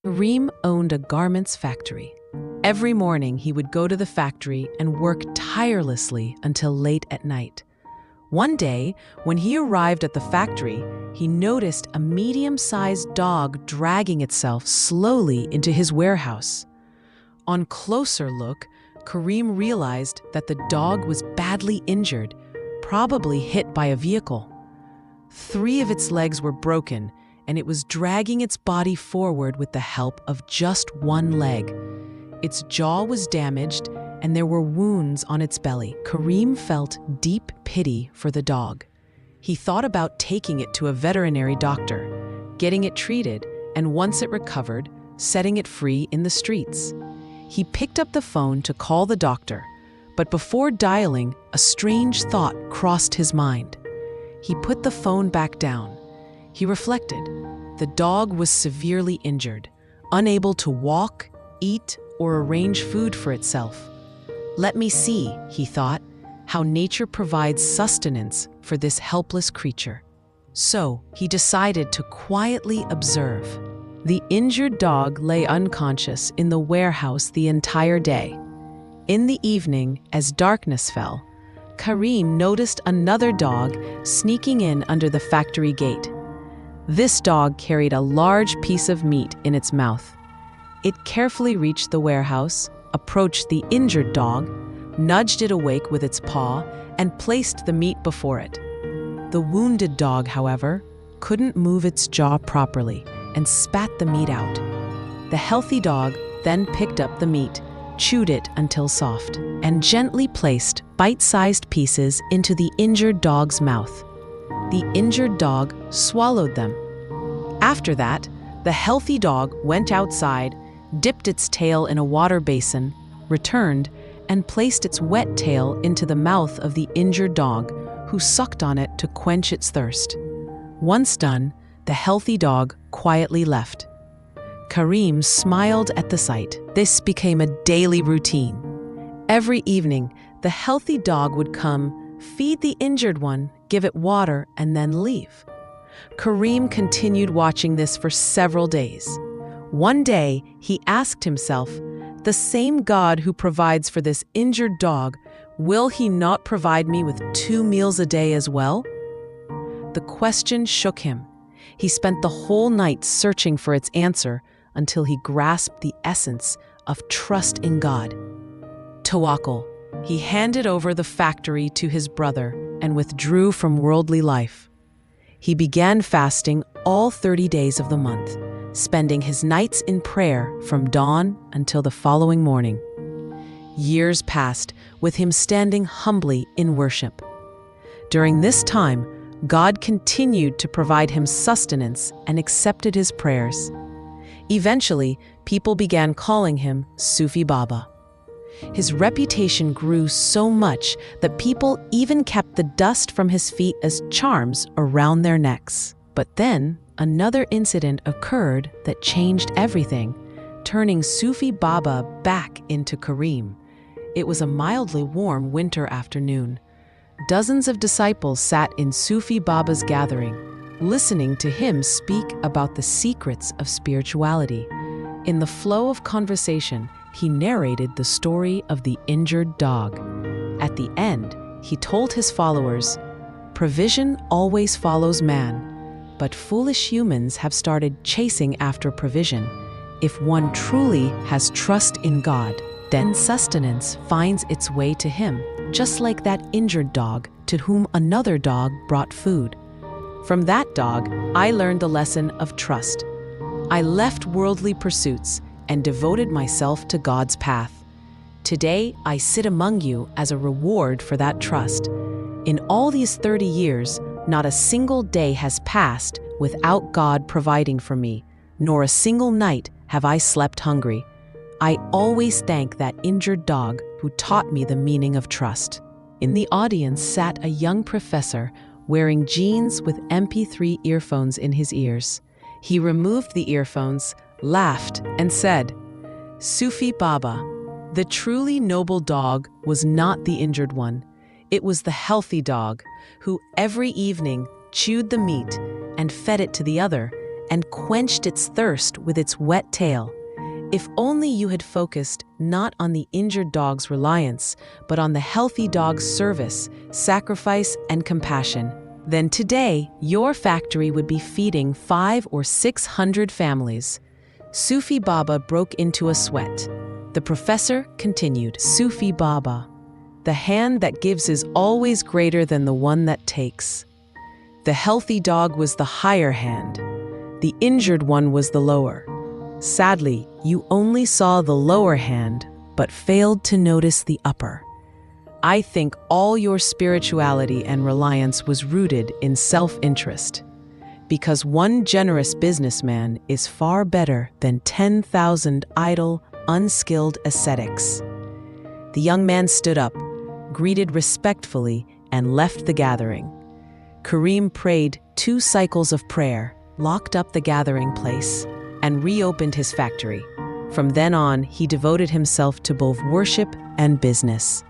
Karim owned a garments factory. Every morning he would go to the factory and work tirelessly until late at night. One day, when he arrived at the factory, he noticed a medium-sized dog dragging itself slowly into his warehouse. On closer look, Karim realized that the dog was badly injured, probably hit by a vehicle. 3 of its legs were broken, and it was dragging its body forward with the help of just one leg. Its jaw was damaged, and there were wounds on its belly. Karim felt deep pity for the dog. He thought about taking it to a veterinary doctor, getting it treated, and once it recovered, setting it free in the streets. He picked up the phone to call the doctor, but before dialing, a strange thought crossed his mind. He put the phone back down. He reflected. The dog was severely injured, unable to walk, eat, or arrange food for itself. Let me see, he thought, how nature provides sustenance for this helpless creature. So he decided to quietly observe. The injured dog lay unconscious in the warehouse the entire day. In the evening, as darkness fell, Karim noticed another dog sneaking in under the factory gate. This dog carried a large piece of meat in its mouth. It carefully reached the warehouse, approached the injured dog, nudged it awake with its paw, and placed the meat before it. The wounded dog, however, couldn't move its jaw properly and spat the meat out. The healthy dog then picked up the meat, chewed it until soft, and gently placed bite-sized pieces into the injured dog's mouth. The injured dog swallowed them. After that, the healthy dog went outside, dipped its tail in a water basin, returned, and placed its wet tail into the mouth of the injured dog, who sucked on it to quench its thirst. Once done, the healthy dog quietly left. Karim smiled at the sight. This became a daily routine. Every evening, the healthy dog would come, feed the injured one, give it water, and then leave. Karim continued watching this for several days. One day, he asked himself, the same God who provides for this injured dog, will he not provide me with 2 meals a day as well? The question shook him. He spent the whole night searching for its answer until he grasped the essence of trust in God. Tawakkul. He handed over the factory to his brother and withdrew from worldly life. He began fasting all 30 days of the month, spending his nights in prayer from dawn until the following morning. Years passed with him standing humbly in worship. During this time, God continued to provide him sustenance and accepted his prayers. Eventually, people began calling him Sufi Baba. His reputation grew so much that people even kept the dust from his feet as charms around their necks. But then, another incident occurred that changed everything, turning Sufi Baba back into Karim. It was a mildly warm winter afternoon. Dozens of disciples sat in Sufi Baba's gathering, listening to him speak about the secrets of spirituality. In the flow of conversation, he narrated the story of the injured dog. At the end, he told his followers, "Provision always follows man, but foolish humans have started chasing after provision. If one truly has trust in God, then sustenance finds its way to him, just like that injured dog to whom another dog brought food. From that dog, I learned the lesson of trust. I left worldly pursuits and devoted myself to God's path. Today, I sit among you as a reward for that trust. In all these 30 years, not a single day has passed without God providing for me, nor a single night have I slept hungry. I always thank that injured dog who taught me the meaning of trust." In the audience sat a young professor wearing jeans with MP3 earphones in his ears. He removed the earphones, laughed, and said, "Sufi Baba, the truly noble dog was not the injured one. It was the healthy dog who every evening chewed the meat and fed it to the other, and quenched its thirst with its wet tail. If only you had focused not on the injured dog's reliance, but on the healthy dog's service, sacrifice, and compassion, then today your factory would be feeding 500 or 600 families. Sufi Baba broke into a sweat. The professor continued, Sufi Baba, the hand that gives is always greater than the one that takes. The healthy dog was the higher hand. The injured one was the lower. Sadly, you only saw the lower hand, but failed to notice the upper. I think all your spirituality and reliance was rooted in self-interest, because one generous businessman is far better than 10,000 idle, unskilled ascetics. The young man stood up, greeted respectfully, and left the gathering. Karim prayed 2 cycles of prayer, locked up the gathering place, and reopened his factory. From then on, he devoted himself to both worship and business.